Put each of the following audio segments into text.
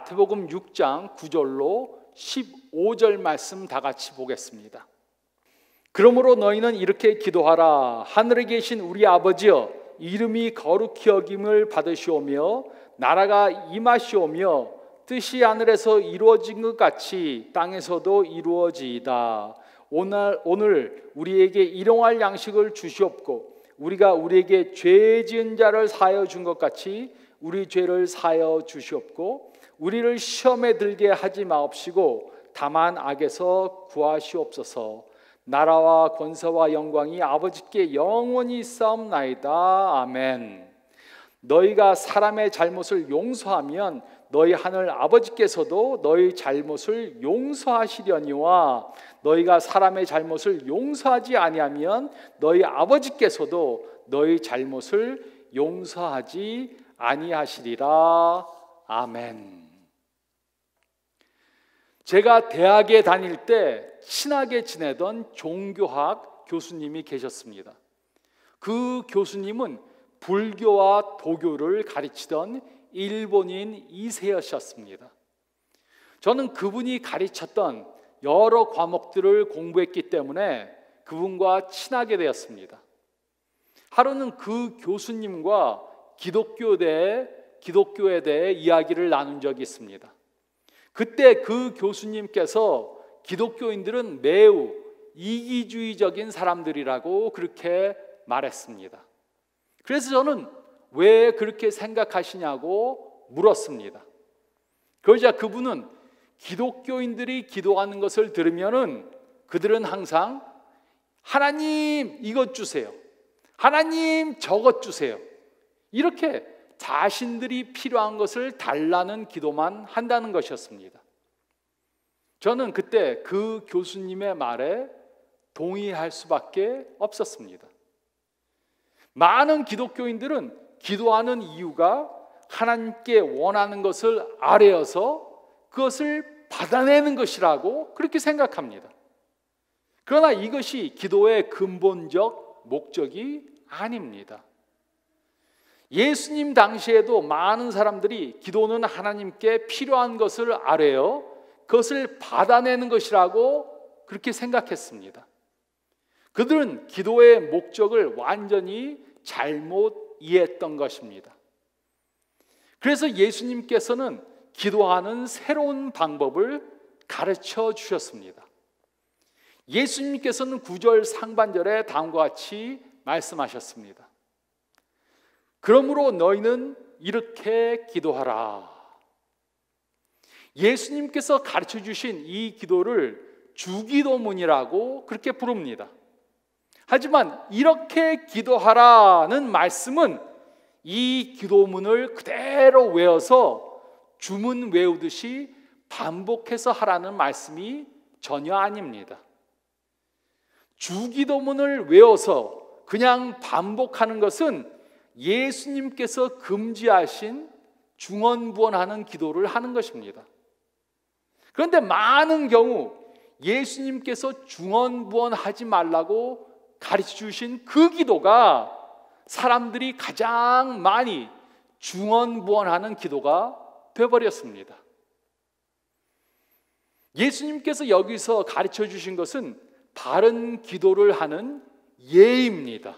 마태복음 6장 9절로 15절 말씀 다 같이 보겠습니다. 그러므로 너희는 이렇게 기도하라. 하늘에 계신 우리 아버지여, 이름이 거룩히 여김을 받으시오며 나라가 임하시오며 뜻이 하늘에서 이루어진 것 같이 땅에서도 이루어지이다. 오늘 우리에게 일용할 양식을 주시옵고 우리가 우리에게 죄 지은 자를 사하여 준 것 같이 우리 죄를 사하여 주시옵고 우리를 시험에 들게 하지 마옵시고 다만 악에서 구하시옵소서. 나라와 권세와 영광이 아버지께 영원히 있사옵나이다. 아멘. 너희가 사람의 잘못을 용서하면 너희 하늘 아버지께서도 너희 잘못을 용서하시려니와 너희가 사람의 잘못을 용서하지 아니하면 너희 아버지께서도 너희 잘못을 용서하지 아니하시리라. 아멘. 제가 대학에 다닐 때 친하게 지내던 종교학 교수님이 계셨습니다. 그 교수님은 불교와 도교를 가르치던 일본인 이세여셨습니다. 저는 그분이 가르쳤던 여러 과목들을 공부했기 때문에 그분과 친하게 되었습니다. 하루는 그 교수님과 기독교에 대해 이야기를 나눈 적이 있습니다. 그때 그 교수님께서 기독교인들은 매우 이기주의적인 사람들이라고 그렇게 말했습니다. 그래서 저는 왜 그렇게 생각하시냐고 물었습니다. 그러자 그분은 기독교인들이 기도하는 것을 들으면은 그들은 항상 하나님 이것 주세요, 하나님 저것 주세요, 이렇게 자신들이 필요한 것을 달라는 기도만 한다는 것이었습니다. 저는 그때 그 교수님의 말에 동의할 수밖에 없었습니다. 많은 기독교인들은 기도하는 이유가 하나님께 원하는 것을 아뢰어서 그것을 받아내는 것이라고 그렇게 생각합니다. 그러나 이것이 기도의 근본적 목적이 아닙니다. 예수님 당시에도 많은 사람들이 기도는 하나님께 필요한 것을 아뢰어 그것을 받아내는 것이라고 그렇게 생각했습니다. 그들은 기도의 목적을 완전히 잘못 이해했던 것입니다. 그래서 예수님께서는 기도하는 새로운 방법을 가르쳐 주셨습니다. 예수님께서는 9절 상반절에 다음과 같이 말씀하셨습니다. 그러므로 너희는 이렇게 기도하라. 예수님께서 가르쳐 주신 이 기도를 주기도문이라고 그렇게 부릅니다. 하지만 이렇게 기도하라는 말씀은 이 기도문을 그대로 외워서 주문 외우듯이 반복해서 하라는 말씀이 전혀 아닙니다. 주기도문을 외워서 그냥 반복하는 것은 예수님께서 금지하신 중언부언하는 기도를 하는 것입니다. 그런데 많은 경우 예수님께서 중언부언하지 말라고 가르쳐 주신 그 기도가 사람들이 가장 많이 중언부언하는 기도가 되어버렸습니다. 예수님께서 여기서 가르쳐 주신 것은 바른 기도를 하는 예입니다.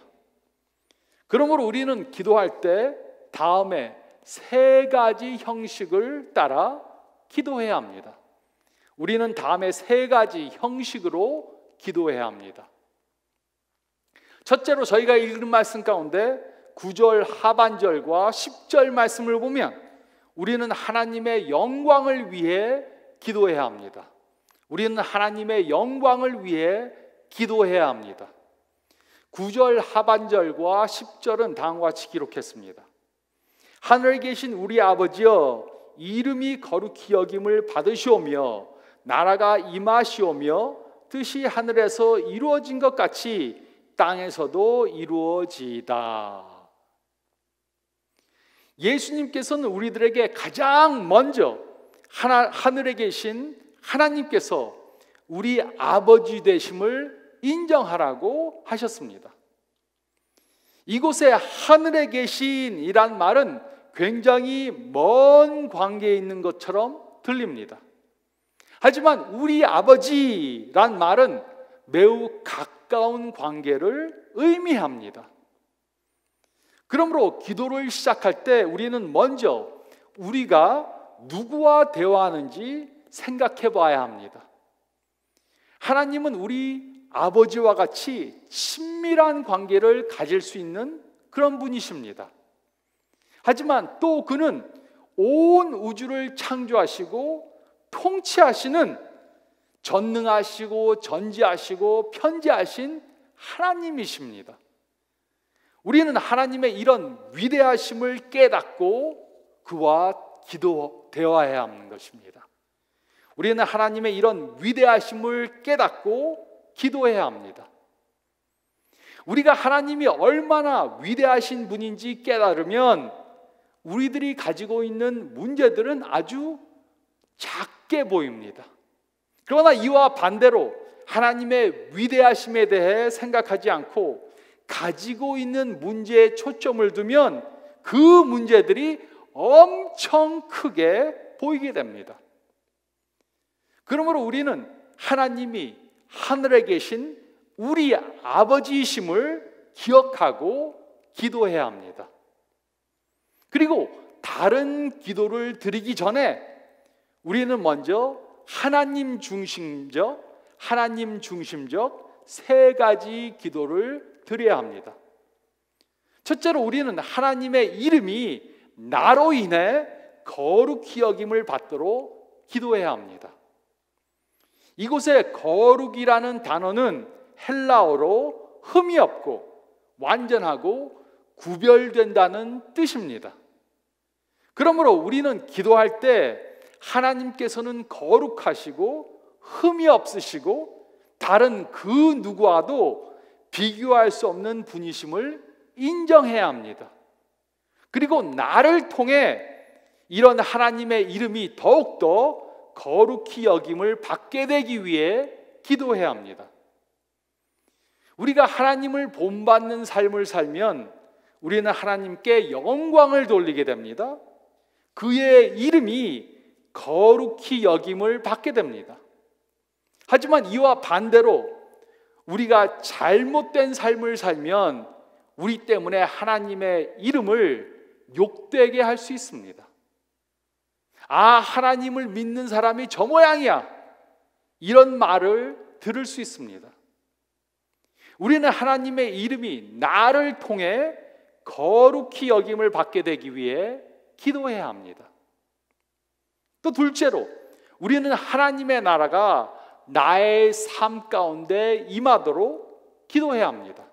그러므로 우리는 기도할 때 다음에 세 가지 형식을 따라 기도해야 합니다. 우리는 다음에 세 가지 형식으로 기도해야 합니다. 첫째로 저희가 읽은 말씀 가운데 9절 하반절과 10절 말씀을 보면 우리는 하나님의 영광을 위해 기도해야 합니다. 우리는 하나님의 영광을 위해 기도해야 합니다. 9절 하반절과 10절은 다음과 같이 기록했습니다. 하늘에 계신 우리 아버지여, 이름이 거룩히 여김을 받으시오며 나라가 임하시오며 뜻이 하늘에서 이루어진 것 같이 땅에서도 이루어지이다. 예수님께서는 우리들에게 가장 먼저 하늘에 계신 하나님께서 우리 아버지 되심을 인정하라고 하셨습니다. 이곳에 하늘에 계신 이란 말은 굉장히 먼 관계에 있는 것처럼 들립니다. 하지만 우리 아버지란 말은 매우 가까운 관계를 의미합니다. 그러므로 기도를 시작할 때 우리는 먼저 우리가 누구와 대화하는지 생각해 봐야 합니다. 하나님은 우리 아버지와 같이 친밀한 관계를 가질 수 있는 그런 분이십니다. 하지만 또 그는 온 우주를 창조하시고 통치하시는 전능하시고 전지하시고 편지하신 하나님이십니다. 우리는 하나님의 이런 위대하심을 깨닫고 그와 대화해야 하는 것입니다. 우리는 하나님의 이런 위대하심을 깨닫고 기도해야 합니다. 우리가 하나님이 얼마나 위대하신 분인지 깨달으면 우리들이 가지고 있는 문제들은 아주 작게 보입니다. 그러나 이와 반대로 하나님의 위대하심에 대해 생각하지 않고 가지고 있는 문제에 초점을 두면 그 문제들이 엄청 크게 보이게 됩니다. 그러므로 우리는 하나님이 하늘에 계신 우리 아버지이심을 기억하고 기도해야 합니다. 그리고 다른 기도를 드리기 전에 우리는 먼저 하나님 중심적 세 가지 기도를 드려야 합니다. 첫째로 우리는 하나님의 이름이 나로 인해 거룩히 여김을 받도록 기도해야 합니다. 이곳에 거룩이라는 단어는 헬라어로 흠이 없고 완전하고 구별된다는 뜻입니다. 그러므로 우리는 기도할 때 하나님께서는 거룩하시고 흠이 없으시고 다른 그 누구와도 비교할 수 없는 분이심을 인정해야 합니다. 그리고 나를 통해 이런 하나님의 이름이 더욱더 거룩히 여김을 받게 되기 위해 기도해야 합니다. 우리가 하나님을 본받는 삶을 살면 우리는 하나님께 영광을 돌리게 됩니다. 그의 이름이 거룩히 여김을 받게 됩니다. 하지만 이와 반대로 우리가 잘못된 삶을 살면 우리 때문에 하나님의 이름을 욕되게 할 수 있습니다. 하나님을 믿는 사람이 저 모양이야, 이런 말을 들을 수 있습니다. 우리는 하나님의 이름이 나를 통해 거룩히 여김을 받게 되기 위해 기도해야 합니다. 또 둘째로 우리는 하나님의 나라가 나의 삶 가운데 임하도록 기도해야 합니다.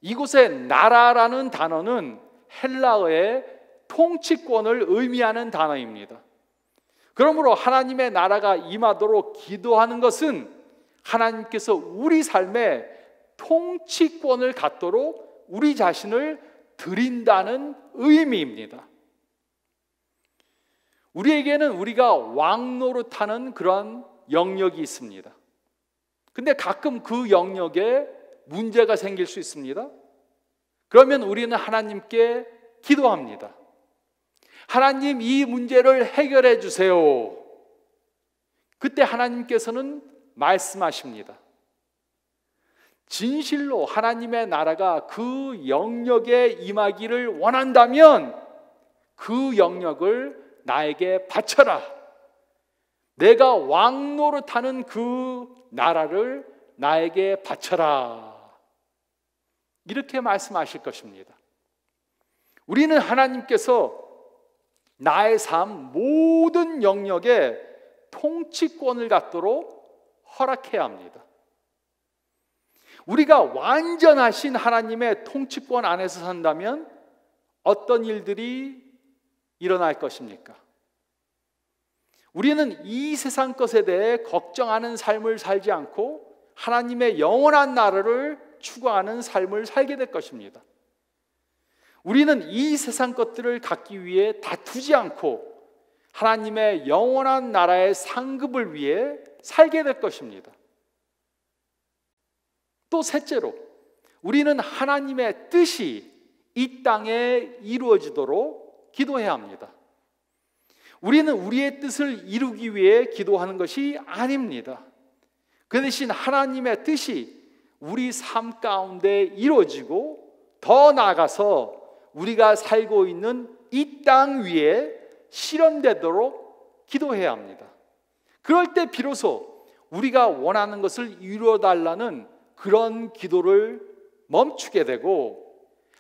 이곳에 나라라는 단어는 헬라어의 통치권을 의미하는 단어입니다. 그러므로 하나님의 나라가 임하도록 기도하는 것은 하나님께서 우리 삶에 통치권을 갖도록 우리 자신을 드린다는 의미입니다. 우리에게는 우리가 왕 노릇하는 그런 영역이 있습니다. 근데 가끔 그 영역에 문제가 생길 수 있습니다. 그러면 우리는 하나님께 기도합니다. 하나님, 이 문제를 해결해 주세요. 그때 하나님께서는 말씀하십니다. 진실로 하나님의 나라가 그 영역에 임하기를 원한다면 그 영역을 나에게 바쳐라. 내가 왕 노릇하는 그 나라를 나에게 바쳐라. 이렇게 말씀하실 것입니다. 우리는 하나님께서 나의 삶 모든 영역에 통치권을 갖도록 허락해야 합니다. 우리가 완전하신 하나님의 통치권 안에서 산다면 어떤 일들이 일어날 것입니까? 우리는 이 세상 것에 대해 걱정하는 삶을 살지 않고 하나님의 영원한 나라를 추구하는 삶을 살게 될 것입니다. 우리는 이 세상 것들을 갖기 위해 다투지 않고 하나님의 영원한 나라의 상급을 위해 살게 될 것입니다. 또 셋째로 우리는 하나님의 뜻이 이 땅에 이루어지도록 기도해야 합니다. 우리는 우리의 뜻을 이루기 위해 기도하는 것이 아닙니다. 그 대신 하나님의 뜻이 우리 삶 가운데 이루어지고 더 나아가서 우리가 살고 있는 이 땅 위에 실현되도록 기도해야 합니다. 그럴 때 비로소 우리가 원하는 것을 이루어달라는 그런 기도를 멈추게 되고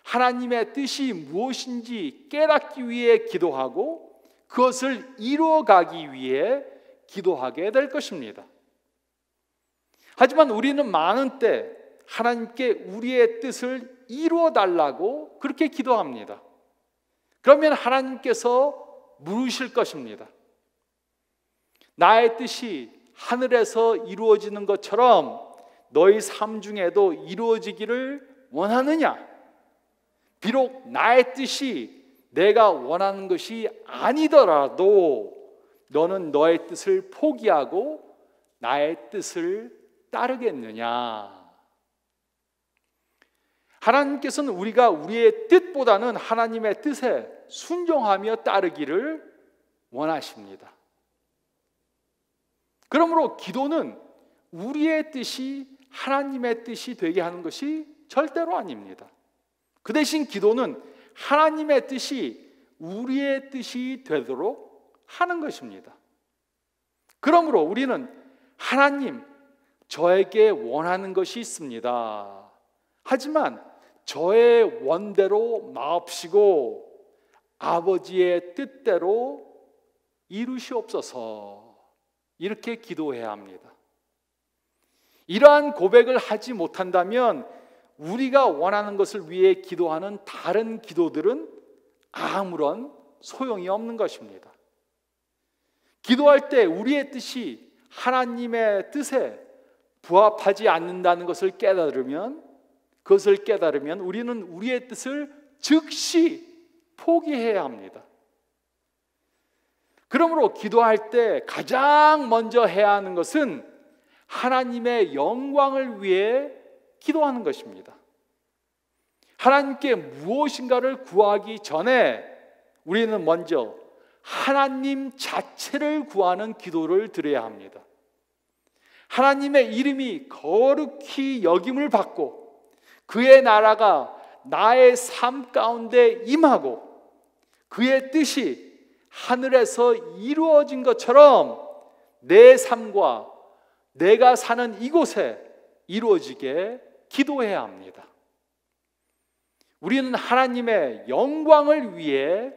하나님의 뜻이 무엇인지 깨닫기 위해 기도하고 그것을 이루어가기 위해 기도하게 될 것입니다. 하지만 우리는 많은 때 하나님께 우리의 뜻을 이루어달라고 그렇게 기도합니다. 그러면 하나님께서 물으실 것입니다. 나의 뜻이 하늘에서 이루어지는 것처럼 너희 삶 중에도 이루어지기를 원하느냐? 비록 나의 뜻이 내가 원하는 것이 아니더라도 너는 너의 뜻을 포기하고 나의 뜻을 따르겠느냐? 하나님께서는 우리가 우리의 뜻보다는 하나님의 뜻에 순종하며 따르기를 원하십니다. 그러므로 기도는 우리의 뜻이 하나님의 뜻이 되게 하는 것이 절대로 아닙니다. 그 대신 기도는 하나님의 뜻이 우리의 뜻이 되도록 하는 것입니다. 그러므로 우리는 하나님, 저에게 원하는 것이 있습니다. 하지만 저의 원대로 마옵시고 아버지의 뜻대로 이루시옵소서, 이렇게 기도해야 합니다. 이러한 고백을 하지 못한다면 우리가 원하는 것을 위해 기도하는 다른 기도들은 아무런 소용이 없는 것입니다. 기도할 때 우리의 뜻이 하나님의 뜻에 부합하지 않는다는 것을 깨달으면 우리는 우리의 뜻을 즉시 포기해야 합니다. 그러므로 기도할 때 가장 먼저 해야 하는 것은 하나님의 영광을 위해 기도하는 것입니다. 하나님께 무엇인가를 구하기 전에 우리는 먼저 하나님 자체를 구하는 기도를 드려야 합니다. 하나님의 이름이 거룩히 여김을 받고 그의 나라가 나의 삶 가운데 임하고 그의 뜻이 하늘에서 이루어진 것처럼 내 삶과 내가 사는 이곳에 이루어지게 기도해야 합니다. 우리는 하나님의 영광을 위해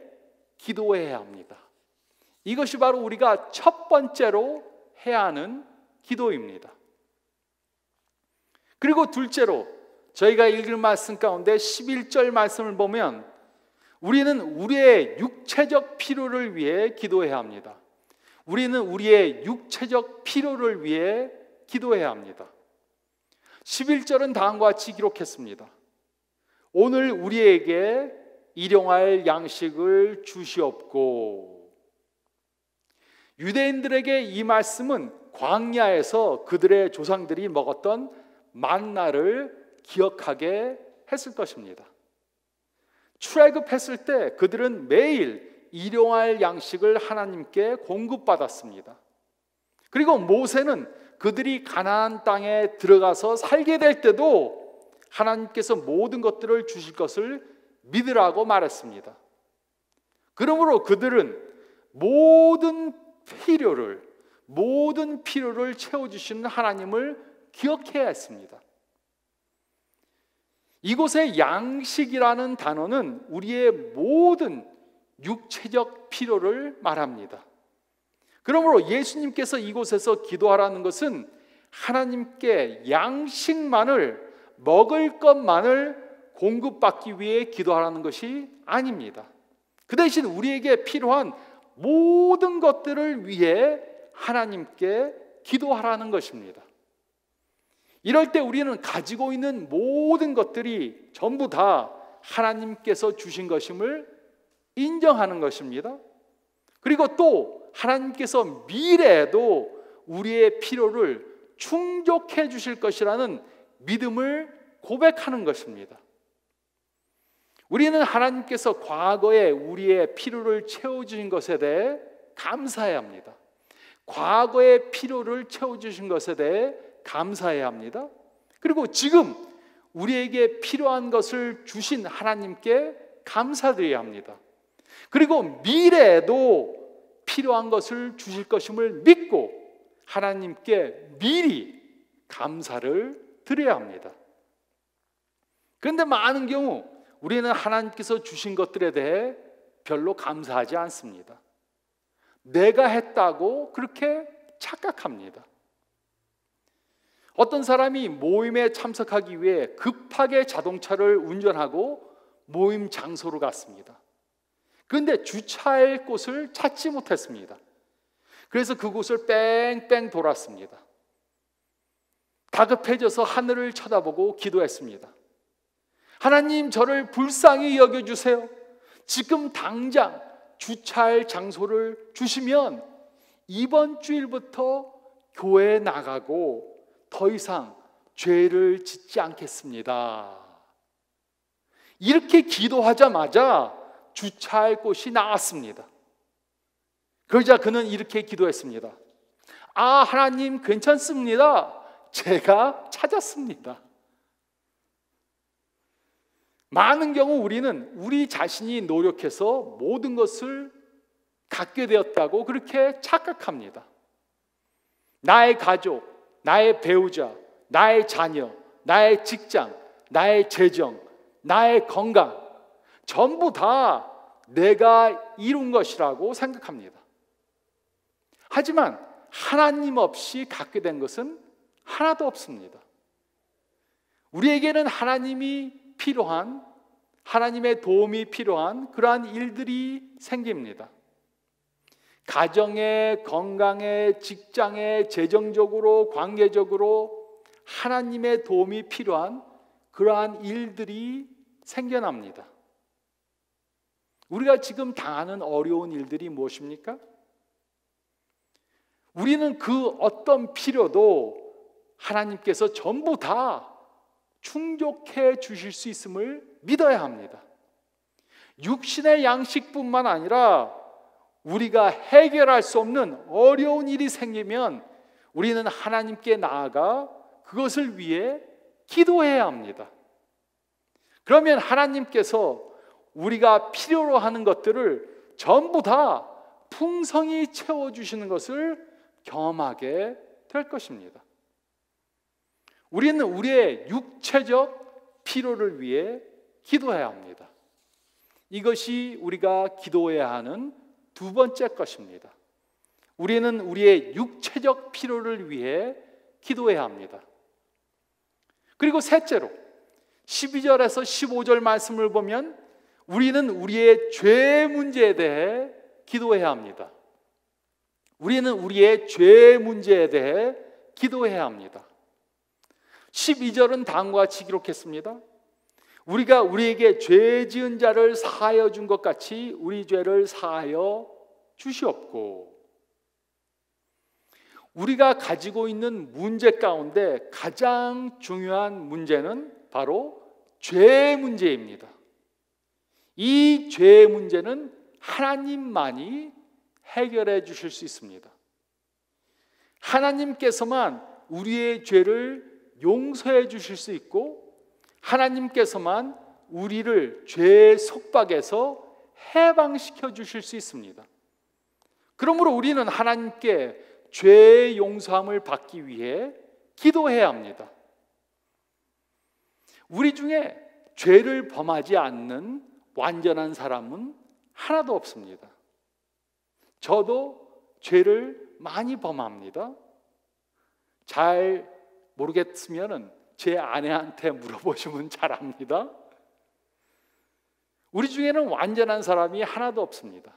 기도해야 합니다. 이것이 바로 우리가 첫 번째로 해야 하는 기도입니다. 그리고 둘째로 저희가 읽을 말씀 가운데 11절 말씀을 보면 우리는 우리의 육체적 필요를 위해 기도해야 합니다. 우리는 우리의 육체적 필요를 위해 기도해야 합니다. 11절은 다음과 같이 기록했습니다. 오늘 우리에게 일용할 양식을 주시옵고. 유대인들에게 이 말씀은 광야에서 그들의 조상들이 먹었던 만나를 기억하게 했을 것입니다. 출애굽했을 때 그들은 매일 일용할 양식을 하나님께 공급받았습니다. 그리고 모세는 그들이 가나안 땅에 들어가서 살게 될 때도 하나님께서 모든 것들을 주실 것을 믿으라고 말했습니다. 그러므로 그들은 모든 필요를 채워주시는 하나님을 기억해야 했습니다. 이곳의 양식이라는 단어는 우리의 모든 육체적 필요를 말합니다. 그러므로 예수님께서 이곳에서 기도하라는 것은 하나님께 양식만을, 먹을 것만을 공급받기 위해 기도하라는 것이 아닙니다. 그 대신 우리에게 필요한 모든 것들을 위해 하나님께 기도하라는 것입니다. 이럴 때 우리는 가지고 있는 모든 것들이 전부 다 하나님께서 주신 것임을 인정하는 것입니다. 그리고 또 하나님께서 미래에도 우리의 필요를 충족해 주실 것이라는 믿음을 고백하는 것입니다. 우리는 하나님께서 과거에 우리의 필요를 채워주신 것에 대해 감사해야 합니다. 과거의 필요를 채워주신 것에 대해 감사해야 합니다. 그리고 지금 우리에게 필요한 것을 주신 하나님께 감사드려야 합니다. 그리고 미래에도 필요한 것을 주실 것임을 믿고 하나님께 미리 감사를 드려야 합니다. 그런데 많은 경우 우리는 하나님께서 주신 것들에 대해 별로 감사하지 않습니다. 내가 했다고 그렇게 착각합니다. 어떤 사람이 모임에 참석하기 위해 급하게 자동차를 운전하고 모임 장소로 갔습니다. 그런데 주차할 곳을 찾지 못했습니다. 그래서 그곳을 뺑뺑 돌았습니다. 다급해져서 하늘을 쳐다보고 기도했습니다. 하나님, 저를 불쌍히 여겨주세요. 지금 당장 주차할 장소를 주시면 이번 주일부터 교회에 나가고 더 이상 죄를 짓지 않겠습니다. 이렇게 기도하자마자 주차할 곳이 나왔습니다. 그러자 그는 이렇게 기도했습니다. 아, 하나님 괜찮습니다. 제가 찾았습니다. 많은 경우 우리는 우리 자신이 노력해서 모든 것을 갖게 되었다고 그렇게 착각합니다. 나의 가족, 나의 배우자, 나의 자녀, 나의 직장, 나의 재정, 나의 건강, 전부 다 내가 이룬 것이라고 생각합니다. 하지만 하나님 없이 갖게 된 것은 하나도 없습니다. 우리에게는 하나님이 필요한, 하나님의 도움이 필요한 그러한 일들이 생깁니다. 가정에, 건강에, 직장에, 재정적으로, 관계적으로 하나님의 도움이 필요한 그러한 일들이 생겨납니다. 우리가 지금 당하는 어려운 일들이 무엇입니까? 우리는 그 어떤 필요도 하나님께서 전부 다 충족해 주실 수 있음을 믿어야 합니다. 육신의 양식뿐만 아니라 우리가 해결할 수 없는 어려운 일이 생기면 우리는 하나님께 나아가 그것을 위해 기도해야 합니다. 그러면 하나님께서 우리가 필요로 하는 것들을 전부 다 풍성히 채워주시는 것을 경험하게 될 것입니다. 우리는 우리의 육체적 필요를 위해 기도해야 합니다. 이것이 우리가 기도해야 하는 두 번째 것입니다. 우리는 우리의 육체적 필요를 위해 기도해야 합니다. 그리고 셋째로 12절에서 15절 말씀을 보면 우리는 우리의 죄 문제에 대해 기도해야 합니다. 우리는 우리의 죄 문제에 대해 기도해야 합니다. 12절은 다음과 같이 기록했습니다. 우리가 우리에게 죄 지은 자를 사하여 준 것 같이 우리 죄를 사하여 주시옵고. 우리가 가지고 있는 문제 가운데 가장 중요한 문제는 바로 죄 문제입니다. 이 죄 문제는 하나님만이 해결해 주실 수 있습니다. 하나님께서만 우리의 죄를 용서해 주실 수 있고 하나님께서만 우리를 죄의 속박에서 해방시켜 주실 수 있습니다. 그러므로 우리는 하나님께 죄의 용서함을 받기 위해 기도해야 합니다. 우리 중에 죄를 범하지 않는 완전한 사람은 하나도 없습니다. 저도 죄를 많이 범합니다. 잘 모르겠으면 제 아내한테 물어보시면 잘 압니다. 우리 중에는 완전한 사람이 하나도 없습니다.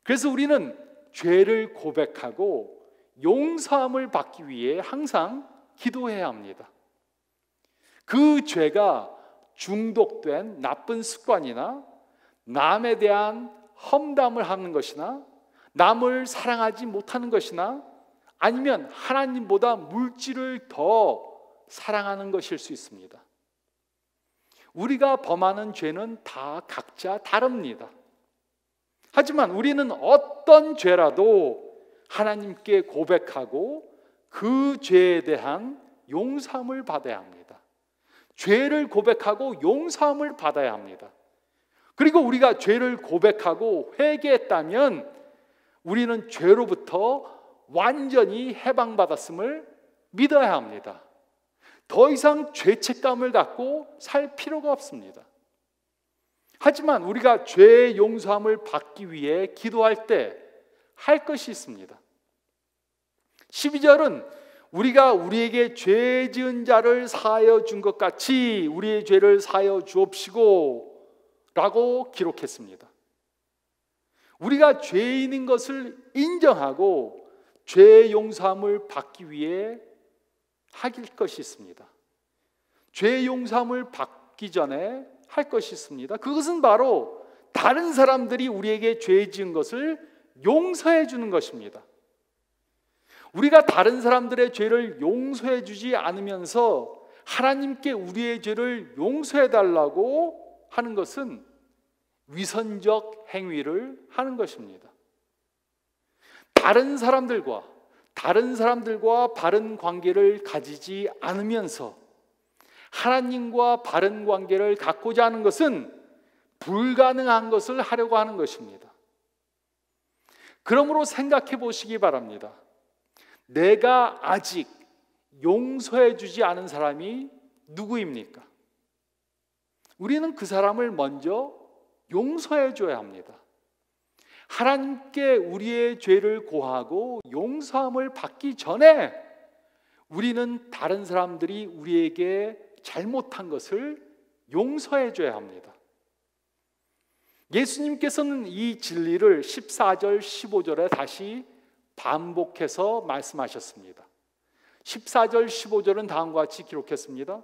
그래서 우리는 죄를 고백하고 용서함을 받기 위해 항상 기도해야 합니다. 그 죄가 중독된 나쁜 습관이나 남에 대한 험담을 하는 것이나 남을 사랑하지 못하는 것이나 아니면 하나님보다 물질을 더 사랑하는 것일 수 있습니다. 우리가 범하는 죄는 다 각자 다릅니다. 하지만 우리는 어떤 죄라도 하나님께 고백하고 그 죄에 대한 용서함을 받아야 합니다. 죄를 고백하고 용서함을 받아야 합니다. 그리고 우리가 죄를 고백하고 회개했다면 우리는 죄로부터 완전히 해방받았음을 믿어야 합니다. 더 이상 죄책감을 갖고 살 필요가 없습니다. 하지만 우리가 죄의 용서함을 받기 위해 기도할 때 할 것이 있습니다. 12절은 우리가 우리에게 죄 지은 자를 사하여 준 것 같이 우리의 죄를 사하여 주옵시고 라고 기록했습니다. 우리가 죄인인 것을 인정하고 죄의 용서함을 받기 위해 할 것이 있습니다. 죄의 용서함을 받기 전에 할 것이 있습니다. 그것은 바로 다른 사람들이 우리에게 죄 지은 것을 용서해 주는 것입니다. 우리가 다른 사람들의 죄를 용서해 주지 않으면서 하나님께 우리의 죄를 용서해 달라고 하는 것은 위선적 행위를 하는 것입니다. 다른 사람들과 바른 관계를 가지지 않으면서 하나님과 바른 관계를 갖고자 하는 것은 불가능한 것을 하려고 하는 것입니다. 그러므로 생각해 보시기 바랍니다. 내가 아직 용서해 주지 않은 사람이 누구입니까? 우리는 그 사람을 먼저 용서해 줘야 합니다. 하나님께 우리의 죄를 고하고 용서함을 받기 전에 우리는 다른 사람들이 우리에게 잘못한 것을 용서해 줘야 합니다. 예수님께서는 이 진리를 14절, 15절에 다시 반복해서 말씀하셨습니다. 14절, 15절은 다음과 같이 기록했습니다.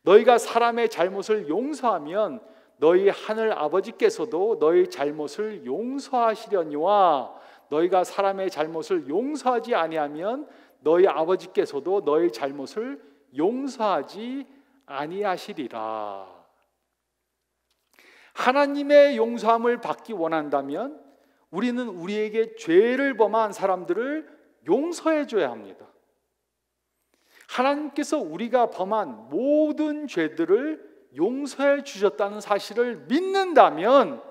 너희가 사람의 잘못을 용서하면 너희 하늘 아버지께서도 너희 잘못을 용서하시려니와 너희가 사람의 잘못을 용서하지 아니하면 너희 아버지께서도 너희 잘못을 용서하지 아니하시리라. 하나님의 용서함을 받기 원한다면 우리는 우리에게 죄를 범한 사람들을 용서해 줘야 합니다. 하나님께서 우리가 범한 모든 죄들을 용서해 주셨다는 사실을 믿는다면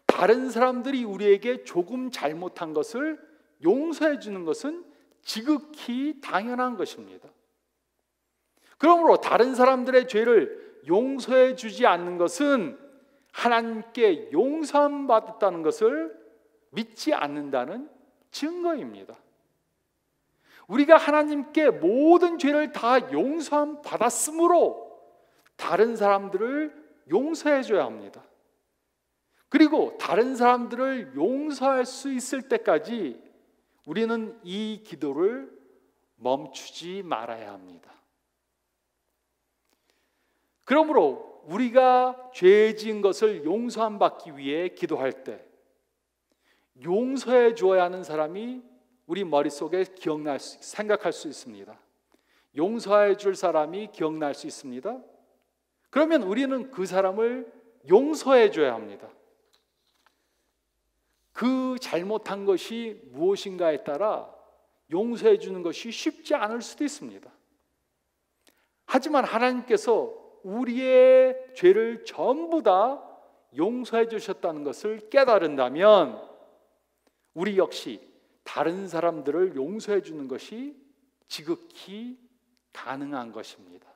다른 사람들이 우리에게 조금 잘못한 것을 용서해 주는 것은 지극히 당연한 것입니다. 그러므로 다른 사람들의 죄를 용서해 주지 않는 것은 하나님께 용서함 받았다는 것을 믿지 않는다는 증거입니다. 우리가 하나님께 모든 죄를 다 용서함 받았으므로 다른 사람들을 용서해 줘야 합니다. 그리고 다른 사람들을 용서할 수 있을 때까지 우리는 이 기도를 멈추지 말아야 합니다. 그러므로 우리가 죄 지은 것을 용서함 받기 위해 기도할 때 용서해 주어야 하는 사람이 우리 머릿속에 생각할 수 있습니다. 용서해 줄 사람이 기억날 수 있습니다. 그러면 우리는 그 사람을 용서해 줘야 합니다. 그 잘못한 것이 무엇인가에 따라 용서해 주는 것이 쉽지 않을 수도 있습니다. 하지만 하나님께서 우리의 죄를 전부 다 용서해 주셨다는 것을 깨달은다면 우리 역시 다른 사람들을 용서해 주는 것이 지극히 가능한 것입니다.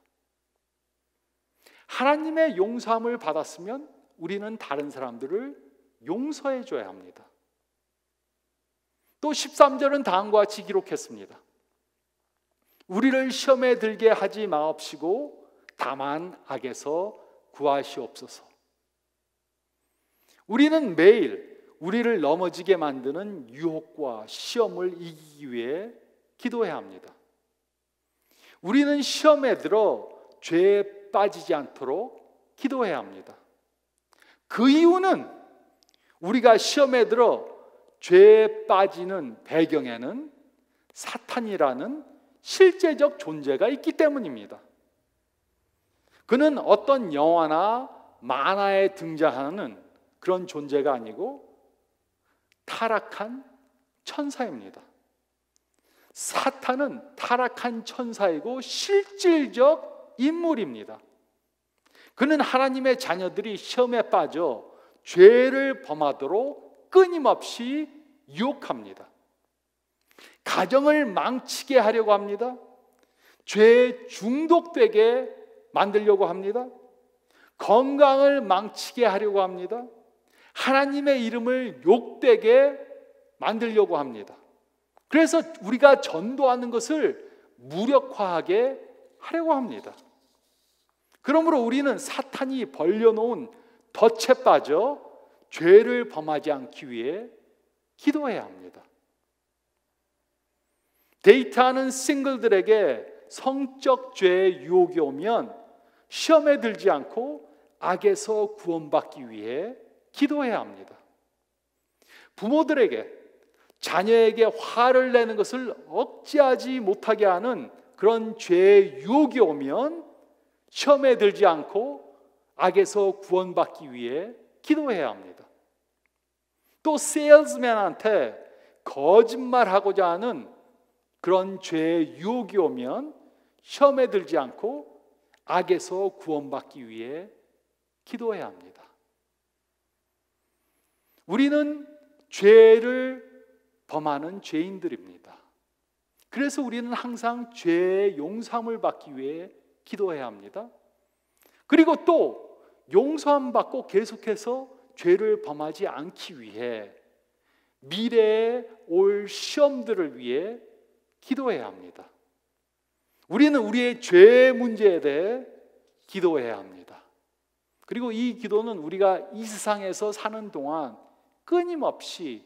하나님의 용서함을 받았으면 우리는 다른 사람들을 용서해 줘야 합니다. 또 13절은 다음과 같이 기록했습니다. 우리를 시험에 들게 하지 마옵시고 다만 악에서 구하시옵소서. 우리는 매일 우리를 넘어지게 만드는 유혹과 시험을 이기기 위해 기도해야 합니다. 우리는 시험에 들어 죄에 빠지지 않도록 기도해야 합니다. 그 이유는 우리가 시험에 들어 죄에 빠지는 배경에는 사탄이라는 실제적 존재가 있기 때문입니다. 그는 어떤 영화나 만화에 등장하는 그런 존재가 아니고 타락한 천사입니다. 사탄은 타락한 천사이고 실질적 인물입니다. 그는 하나님의 자녀들이 시험에 빠져 죄를 범하도록 끊임없이 유혹합니다. 가정을 망치게 하려고 합니다. 죄에 중독되게 만들려고 합니다. 건강을 망치게 하려고 합니다. 하나님의 이름을 욕되게 만들려고 합니다. 그래서 우리가 전도하는 것을 무력화하게 하려고 합니다. 그러므로 우리는 사탄이 벌려놓은 덫에 빠져 죄를 범하지 않기 위해 기도해야 합니다. 데이트하는 싱글들에게 성적 죄의 유혹이 오면 시험에 들지 않고 악에서 구원받기 위해 기도해야 합니다. 부모들에게 자녀에게 화를 내는 것을 억제하지 못하게 하는 그런 죄의 유혹이 오면 시험에 들지 않고 악에서 구원받기 위해 기도해야 합니다. 또 세일즈맨한테 거짓말하고자 하는 그런 죄의 유혹이 오면 시험에 들지 않고 악에서 구원받기 위해 기도해야 합니다. 우리는 죄를 범하는 죄인들입니다. 그래서 우리는 항상 죄의 용서함을 받기 위해 기도해야 합니다. 그리고 또 용서함 받고 계속해서 죄를 범하지 않기 위해 미래에 올 시험들을 위해 기도해야 합니다. 우리는 우리의 죄 문제에 대해 기도해야 합니다. 그리고 이 기도는 우리가 이 세상에서 사는 동안 끊임없이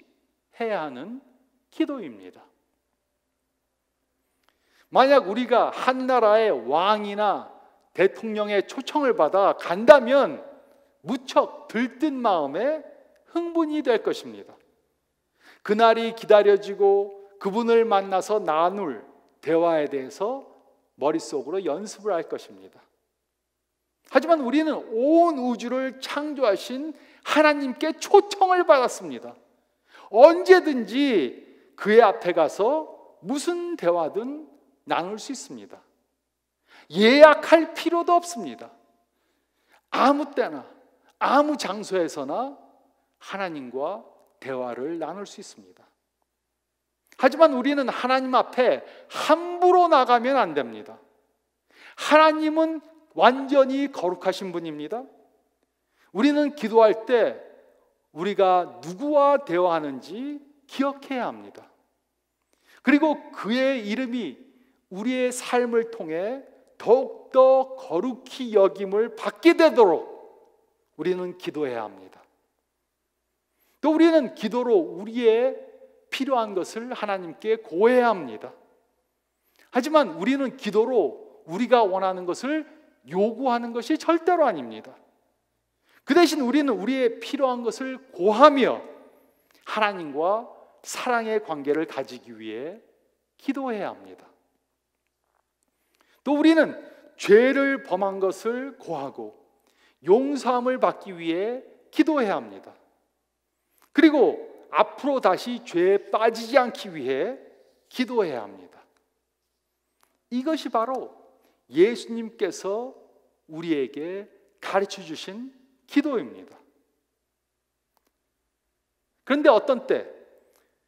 해야 하는 기도입니다. 만약 우리가 한 나라의 왕이나 대통령의 초청을 받아 간다면 무척 들뜬 마음에 흥분이 될 것입니다. 그날이 기다려지고 그분을 만나서 나눌 대화에 대해서 머릿속으로 연습을 할 것입니다. 하지만 우리는 온 우주를 창조하신 하나님께 초청을 받았습니다. 언제든지 그의 앞에 가서 무슨 대화든 나눌 수 있습니다. 예약할 필요도 없습니다. 아무 때나 아무 장소에서나 하나님과 대화를 나눌 수 있습니다. 하지만 우리는 하나님 앞에 함부로 나가면 안 됩니다. 하나님은 완전히 거룩하신 분입니다. 우리는 기도할 때 우리가 누구와 대화하는지 기억해야 합니다. 그리고 그의 이름이 우리의 삶을 통해 더욱더 거룩히 여김을 받게 되도록 우리는 기도해야 합니다. 또 우리는 기도로 우리의 필요한 것을 하나님께 고해야 합니다. 하지만 우리는 기도로 우리가 원하는 것을 요구하는 것이 절대로 아닙니다. 그 대신 우리는 우리의 필요한 것을 고하며 하나님과 사랑의 관계를 가지기 위해 기도해야 합니다. 또 우리는 죄를 범한 것을 고하고 용서함을 받기 위해 기도해야 합니다. 그리고 앞으로 다시 죄에 빠지지 않기 위해 기도해야 합니다. 이것이 바로 예수님께서 우리에게 가르쳐 주신 기도입니다. 그런데 어떤 때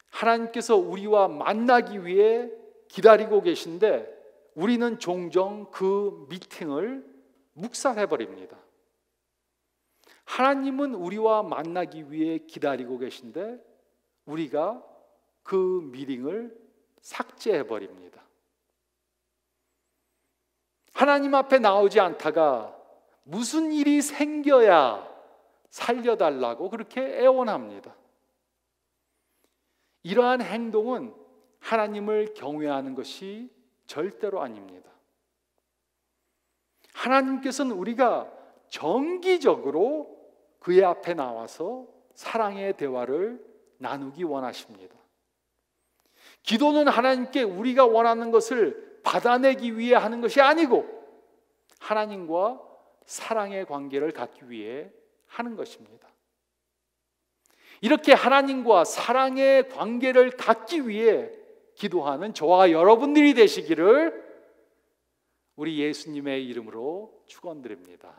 하나님께서 우리와 만나기 위해 기다리고 계신데 우리는 종종 그 미팅을 묵살해버립니다. 하나님은 우리와 만나기 위해 기다리고 계신데 우리가 그 미팅을 삭제해버립니다. 하나님 앞에 나오지 않다가 무슨 일이 생겨야 살려달라고 그렇게 애원합니다. 이러한 행동은 하나님을 경외하는 것이 절대로 아닙니다. 하나님께서는 우리가 정기적으로 그의 앞에 나와서 사랑의 대화를 나누기 원하십니다. 기도는 하나님께 우리가 원하는 것을 받아내기 위해 하는 것이 아니고 하나님과 사랑의 관계를 갖기 위해 하는 것입니다. 이렇게 하나님과 사랑의 관계를 갖기 위해 기도하는 저와 여러분들이 되시기를 우리 예수님의 이름으로 축원드립니다.